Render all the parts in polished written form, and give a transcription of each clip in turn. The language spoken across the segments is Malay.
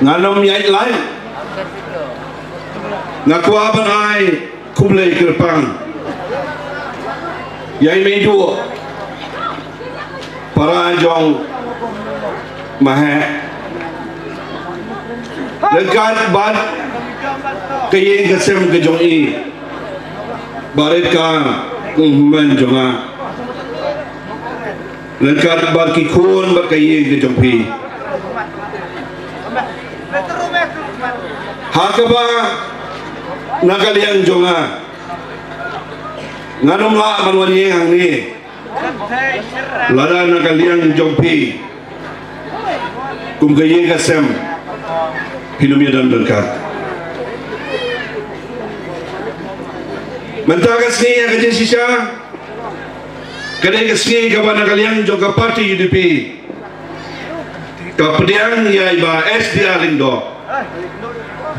nganom yait lain ngakwa banai kumlei kerpang yai medu para jong Maheh dekat ban kayeng kesem ke jong i barit ka men jonga dekat ban kikun bat kayeng ke jong pi hakaba nakalian jonga nganom la manwan yang ni lada nakalian jong pi kum kayeng kesem hinumnya dan berkat mentakas ni yang kerja sisa kadang kesini kepada kalian juga parti UDP ke Pdiang ya iba HDR Lyngdoh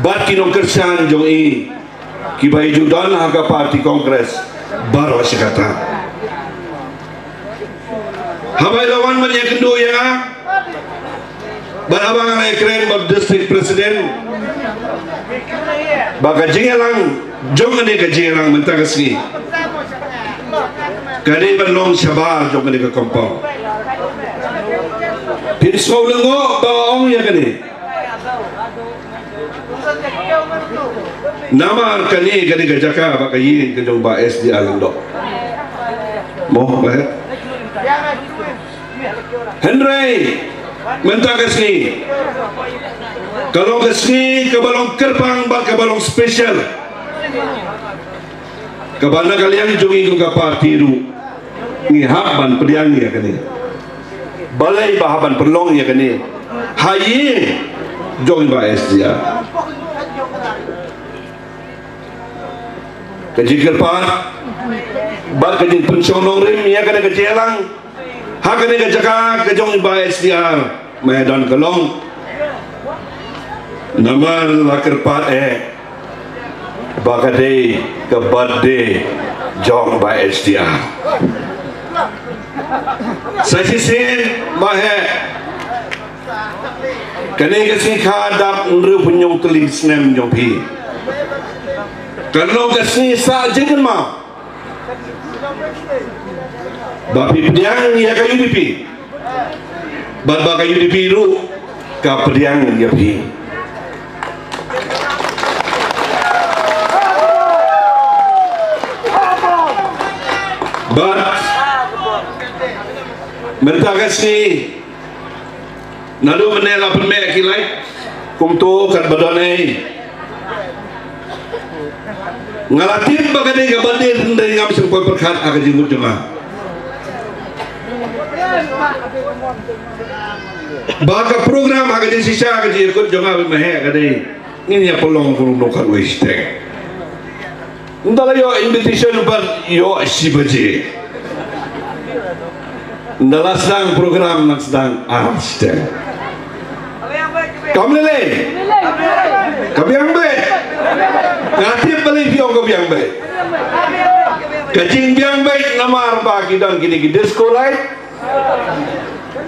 bat kinong kersan jong i kibai judan haga parti kongres baru asyikata habai lawan menyekendo ya barabang ang kren bab district president baka Jing lang jong ane ka Jing lang mentakas ni kani balong sabar jong ane ka kompong pinsau lengo baong ya kani nama kani ka jaka baka yin ka jong ba SDR Lyngdoh mo ba Henry mentakas ni kalau kesini ke balong kerbang bak ke balong spesial ke bana kalian jungi ke parti ru ni haban Pdiang ya kani balai bahaban perlong ya kani hayi jong ba SDR kaji kerpan bak kaji pensionong rim ya kani kejelang hakane ka jaka ka jong ba SDR Medan Kelong nama lakar pat bakade ke birthday jong ba SDR saya sisin Maheh kane ka si khadap nru punyong teling snem jong pi kalau ka si sa jengen ma Bapi Pdiang ya ka UDP Baba ka UDP ru ka Pdiang ya pi But mentakas ni nalu menela penmek kilai kumtu kat badonai ngalatin bagade ka badir ndai ngam sing perkhat aga jinggut jema baka program aga di sisa aga di ikut jonga Maheh aga di ini ya pelong nokar wiste ndala yo invitation bar yo sibaje ndala sedang program nak sedang arste kamlele kabiang be ngati balik yo kabiang be kajing biang be namar bagi dan kini di sekolah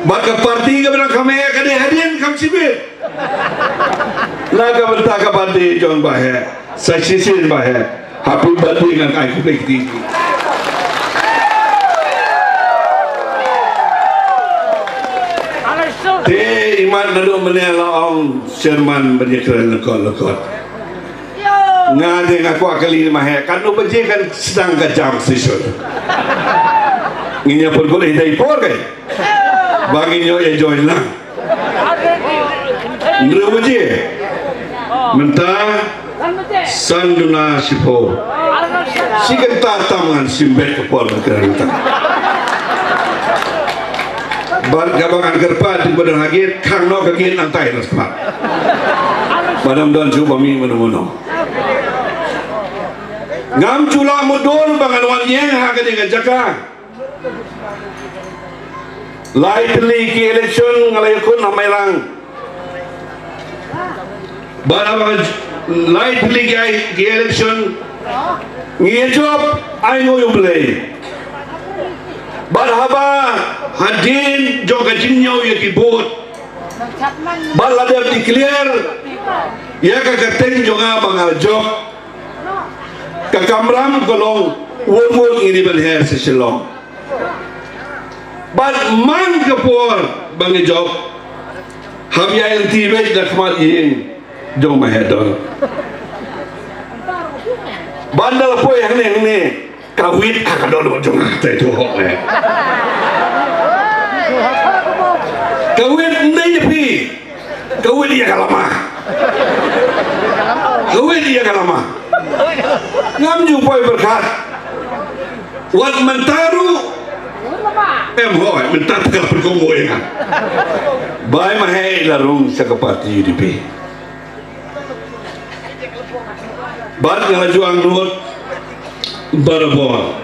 maka parti kepada kami akan dihadirin kami sibir naga bertaka parti John Maheh saya sisin Maheh happy birthday dengan kai kubik tinggi te iman nadu menela ong Sherman berjekran lekot-lekot ngade ngaku akali Maheh kan lu berjekan sedang kejam sisun nginya pun boleh dari por kan bagi nyo enjoy lang ndro je mentah sanduna sipo sikan tamangan simbet ke por kereta bar gabangan kerpa di badan hagir kang no kagin antai naspa madam don cuba mi menomono ngam cula mudul bangan wan yeng haga dengan jaka lightly ki election ngalayakun namailang barang lightly ki election ngijob ayo yublay barhaba hadin joga jinyo yakibot Bala dia declare ya kakateng jonga bangal jok kakamram kolong wong ini berher seselong but man kapor bangi jok habya yang tibe dak mat iing jong mahedon bandal po yang ni kawit akadon jonga tai tu hok le kawit ndai pi kawit dia kalama kawit dia kalama ngam jupoi berkat wat mentaru hoy mentar ka perkomo ya bai Maheh larung sakapati UDP bar ngalajuang nut barabon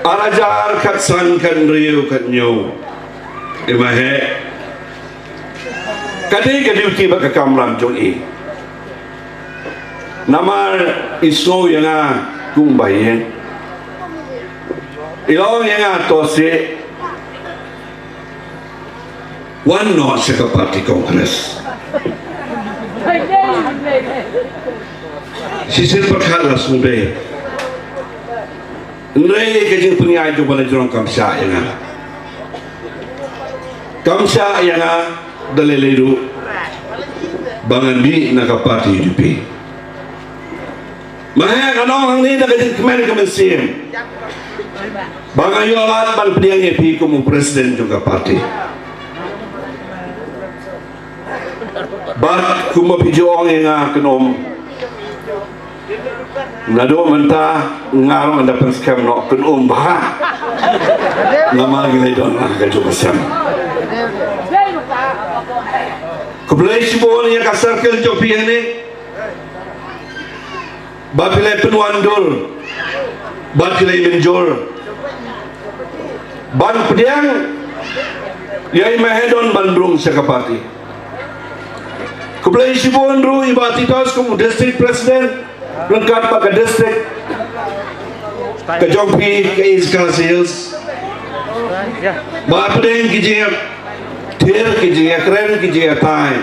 arajar kat san kan riu kat nyu Maheh kadai kadai ba kakamram jong e namar isno yang kung bayen ilong yang tose one not sekapati kongres sisil berkhalas muda nrei kejing punya aja pada jorong kamsa yang daliliru bangan bi nakapati UDP Maheh kanong ni nakajing kemensim bangan yolat ban Pdiang epi kumu presiden juga parti bat kumu pijong yang kenom nado mentah ngarong anda penskam no kenom bah nama gilai don lah kaju besam kebelai sibon yang kasar ke jopi ini bapilai penuandul bapilai menjol ban Pdiang yai mahedon bandrung sekapati kebelai sibon ru ibati tos kum district president lengkap pakai district ke jompi ke iskal sales ba Pdiang kijing ter kijing kren kijing tai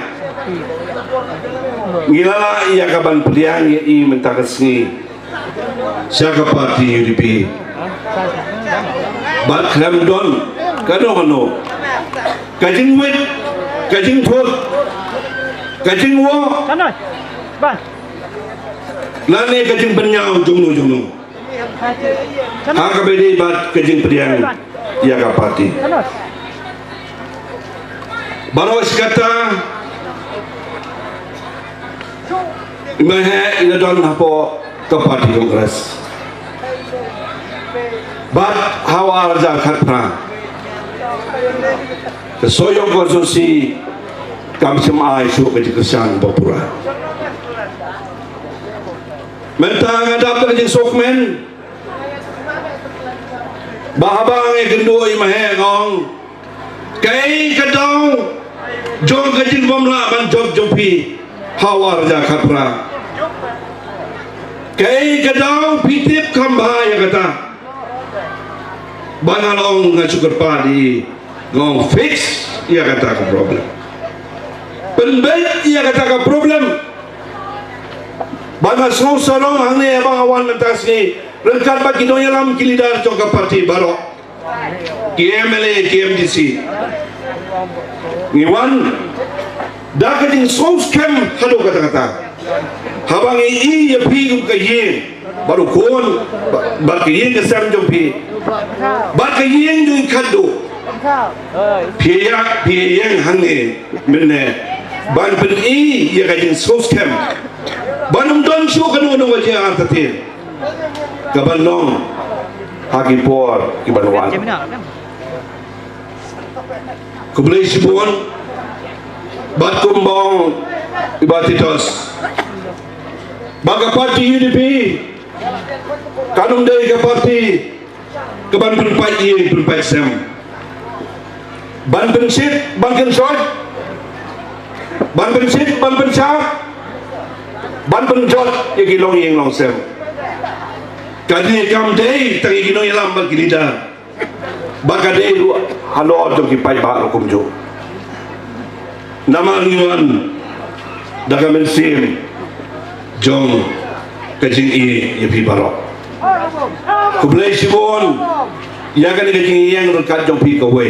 ngilala ia kaban Pdiang i mentakasni sekapati UDP bat kram don kano kajing wit kajing thot kajing wo kanoi ban lane kajing penyau jungnu hakabedi bat kajing Pdiang ya kapati baros kata Maheh ina don hapo kapati kongres bat hawa raja khatra kesoyong konsusi kamsem ai su kejikesan bapura mentang adap kejing sokmen bahabang e gendoi Maheh ngong kai kadau jong kejing bomla ban job jompi hawa raja khatra kai kadau pitip khamba ya kata bangalong ngasukur padi ngong fix ia kata ke problem penbaik ia kata ke problem bangal sorong hangne abang awan mentas ni lengkap bagi donya lam kilidar joka parti barok KMLA KMDC ngiwan dah kejing sos kem hado kata-kata habang i ya pi ke ye baru kon bat ke ye ke sam jompi bat ke ye du kado piyak piyang hange mene ban pen i ya kejing sos kem banum don shu kanu no wajah artatin kabanong hakipor kibanwan kubelai sibon bat kumbong ibatitos baga parti UDP kanung dari ke parti keban berempat iing berempat sem ban bensit ban kensot ban bensit ban pensah ban penjot yang gilong iing long sem kadi kam day tangi gino yalam ban kilida baga day halo jom kipai ba hukum jo nama ngiwan daga mensim jong kajing ya pi barok kublai sibon ya kan kajing yang rekat jong pi kawe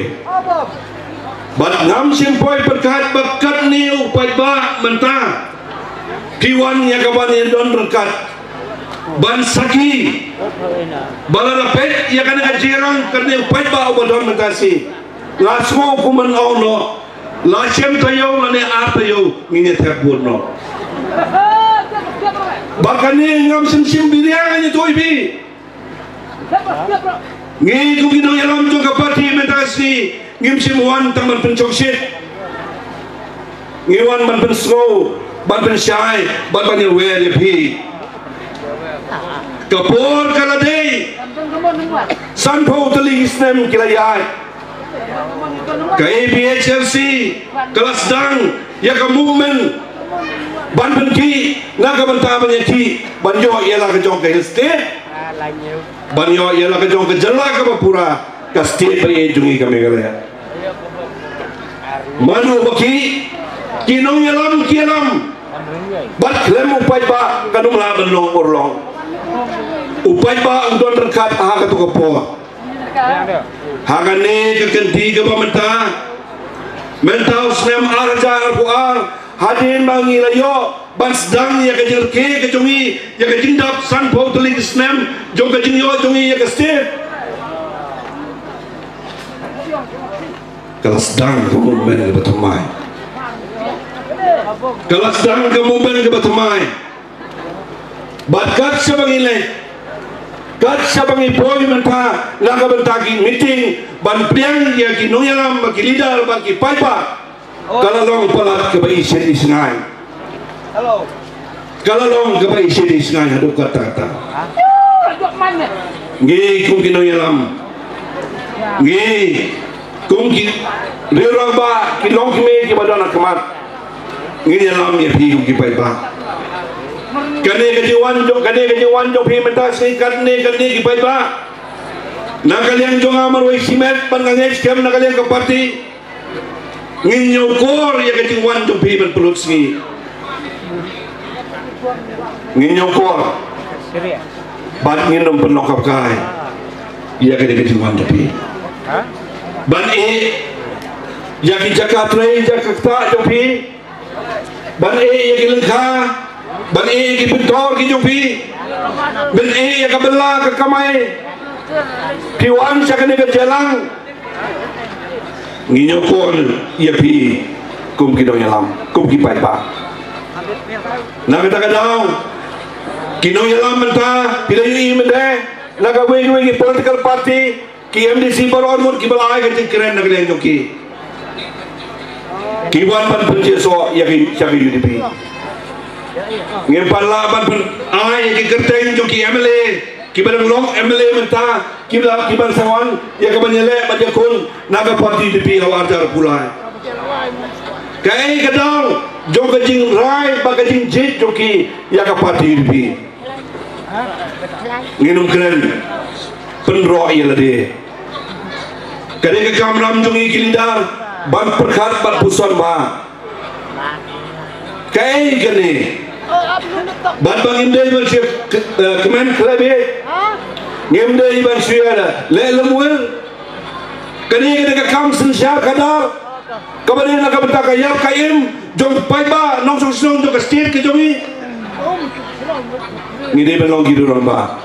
bat ngam simpoi berkat bakat ni upai ba mentah kiwan ya kawan yang don rekat ban saki balada pet ya kan kajirang karena upai ba obadon mentasi lasmo kuman ono la shem tayo la ne atayo ngine terbuno bakane ngam sim Pdiang ni toibi ngi ku kino yalam jo kapati metasi ngim sim wan taman pencoksit ngiwan man pensgo ban pensyai ban ban wer pi kapur kaladei sanpo teling isnem kilayai kai BHLC kelas dang ya ke movement ban benki na ka banta banyaki banyo ialah ke jong ke state banyo ialah ke jong ke jela ke bapura ke state pri jungi kami galaya manu baki kinong yalam kialam bat klem upai ba kanum la benong orlong upai ba undon rekat ha ka tu kapo hagane kekenti ke pementa mentau snem arja puar hadin bangi layo ban sedang ya kejerke kejongi ya kejindap san po teling snem jong kejingyo jongi ya kestir kalau sedang kemudian ke batumai kalau sedang kemudian ke batumai bakat sebangile kat sabangi boy menta naga bentagi meeting ban Pdiang ya ki noyalam bagi leader bagi paipa kalau long palat ke bai sedi sengai halo kalau long ke bai sedi sengai hadu kata ngi kum ki noyalam ngi kum ki reurang ba ki long ki me ki badana kemat ngi yalam ya pi kum ki paipa kane kejiwan jong pi mentas ni kane ki paipa nakalian jong amar wai simet ban ngangej kem nakalian ke parti nginyo kor ya kejiwan jong pi men pelut sni nginyo kor ban nginom penokap kai ya kejiwan jong pi ban ya ki Jakarta jong pi ban ya ki Lengka ban ki bentor ki jong pi ban ya ka bela ka kamai kiwan sa kani ka jalang nginyo kon ya pi kum ki dong yalam kum ki pai pa na kita ka daw kinong yalam menta pilayi mende na ka we ki political party ki MDC baron mon ki balai ka kren na klen ki kiwan ban penjeso ya ki sa ki UDP ngempala ban ai ki kerteng jo ki MLA ki barang long MLA menta ki bar sawan ya ka banyele bajakun naga parti UDP awarjar pulai kai kadang jo ka jing rai ba ka jing jit jo ki ya ka parti UDP nginum kren penro ya lade kade ka kamram jo ki lidar ban perkhat ban puson ba kai gane ban bang imdai ban chef kemen klabe ngemdai ban syara le lemul kani ka kam sen sya kadar kabane na ka bata ka yap kaim jong pai ba nong song song jong ka state ke jongi ngide ban long gidu ron ba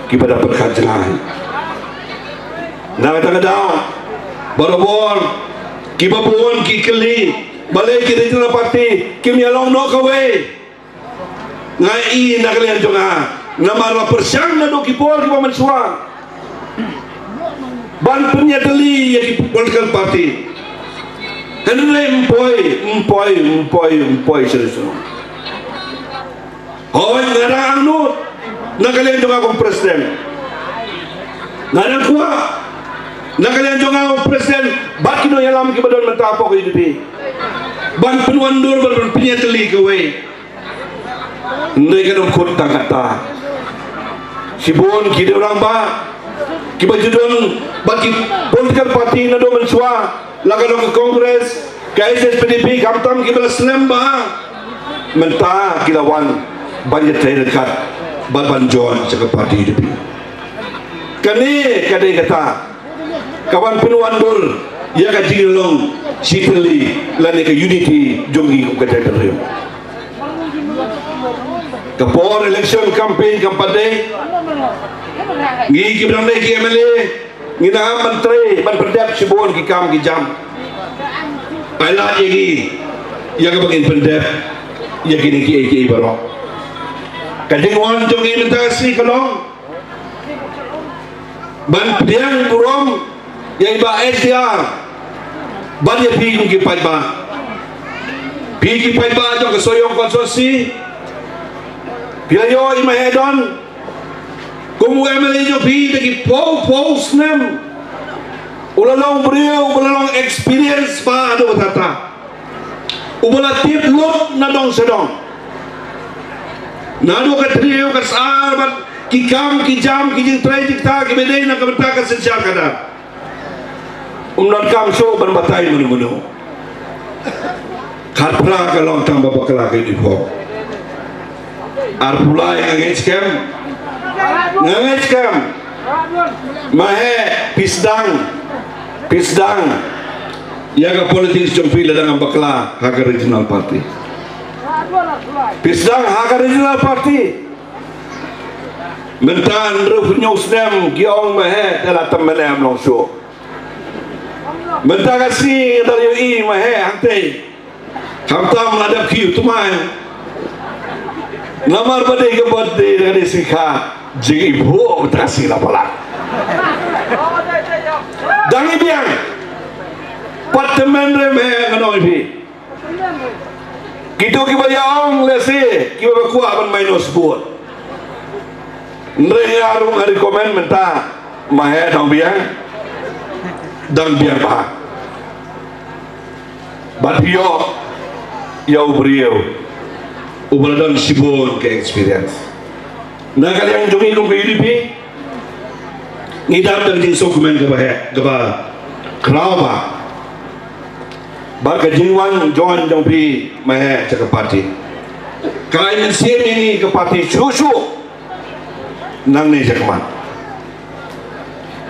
ki pada perkhat jalan na ka daw barabor ki babon ki keli balai ki regional party ki mialong no ka we ngai na kalian jonga namara persyang na do ki por ki pamensua ban punya teli ya ki political party kanle empoi sesuatu hoy ngarang nut na kalian jonga ko presiden ngarang kuat na kalian jonga ko presiden bakino yalam ki badon mata apa ko hidup ban penuandur ban punya teli ke we ndai kadang kota kata sibon kide orang ba kibajudon bagi political party na do mensua laga ke kongres KSS PDP kamtam kibala slam ba menta kilawan banyak dekat banjon cakap parti UDP kani kadai kata kawan penuandur ya ka jinglong siteli lani ke unity jongi ko kadai teryo kapor election campaign kampade ngi kibrang dai ki MLA ngina menteri ban pendap sibon ki kam ki jam Pala ini yang kebagian pendek yang kini ki barok. Kadang orang jongi mentasi kalau ban Pdiang Burom yang iba HDR ban ya pi ki pai ba jong kesoyong konsorsi bila yo Maheh don kumu MLA jo pi deki pou snem ulalong beliau, ulalong experience pa ada tata. Ubala tip lot na dong sedong. Nado ka trio ka sarbat kikam kijam kijing try tikta kibedai na kaberta ka sensya kada. Umnon kam so ban batay munu. Karpra ka long tang babakala ka di po. Arpulay ngangit scam. Maheh Pdiang yaga politik jompi ladang bakla haga regional party Pdiang haga regional party mentan ruf nyusnem giong Maheh dalam temenem longso mentan kasi dari Maheh hante hamtam ladap kiu tumai namar badai ke badai dari sikha Jing ibu terasi lapalak dangi biang partemen remeh kanong ibi gitu kibayang lesi kibabakua ban minus buat nreyarung hari komen menta Maheh dang biang bah batio yau beriau ubaladon sibon ke experience nah kalian jongi kong UDP ngidam dan jing dokumen ke Maheh ke ba kenapa baga jingwan join jompi Maheh cakap parti kai mensian ini ke parti susu nang ni cakap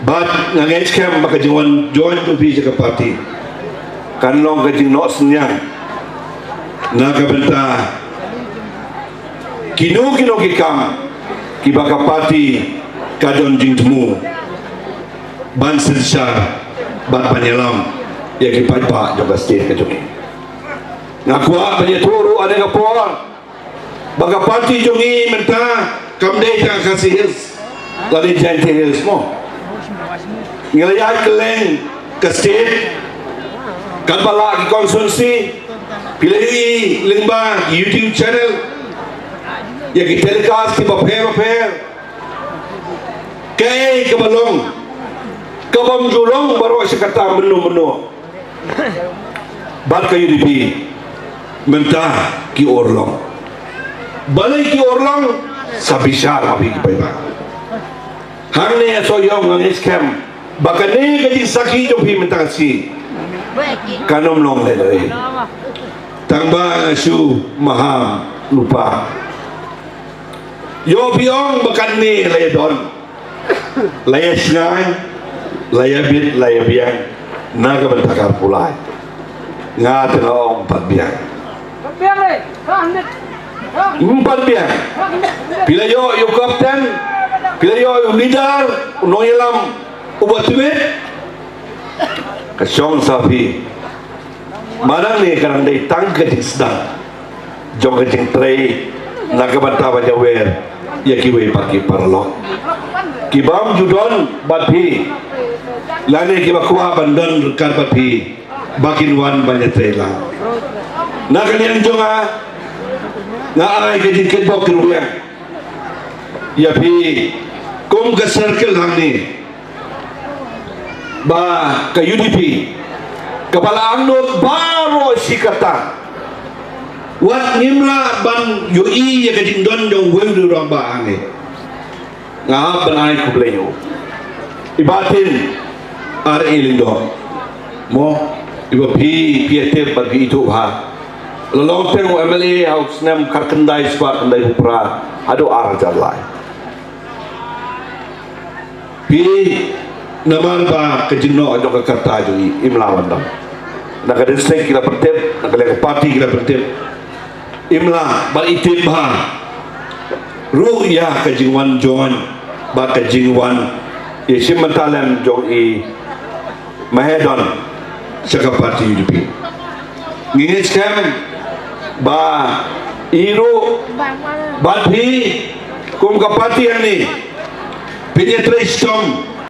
bat nang scam baga jingwan join jompi cakap parti kan long ke jing nok senyang na ka benta kino kikam kibaka parti kadon jing temu ban sensar ban panyelam ya kipai pak juga state ke jongi ngakua penyeturu ada ngapor baga parti jongi menta kamdei tak kasih hils lari janti hils mo ngelayat keleng ke state kan bala ki konsumsi pilih lingba YouTube channel ya ki telecast ki baper kay kabalong kabam julong baru sekata menu bat kayu UDP mentah ki orlong balai ki orlong sabisar abi ki paiba hang ne soyong ngang scam bakane gaji saki jopi mentah si kanom long le tangba su maham lupa yo biong bakan ni le don laya singai laya bit laya biang naga bentakar pulai ngat no empat biang bila yo kapten bila yo leader no yelam ubat tuit kasong sapi marang ni karang day tangga di sedang jong kecing tray naga bentaba jawer ya kiwe paki parlok kibam judon bathi lane kibakwa bandon rekar bathi bakin wan banyak tela na kalian jonga na ay ke dikit bok ruya ya pi kum ke circle hang ni ba ke UDP kepala angnut baro sikata wat nimla ban UI ya ke dindon dong wendu ramba ange ngahap benai kubleyo ibatin Lyngdoh mo iba pietip bagi itu bah lelong teng MLA house nem karkendai sebab kendai upra ado arajar lai pi naman ba kejino ado ke kerta jo imlawan dong nak district kita bertip nak lek parti kita bertip imla bal itip bah ru'yah kejingwan jon ba kejingwan isim mentalan jong Maheh don saka parti UDP ngingit scam ba iru badhi kum ka parti ani pinyetra istom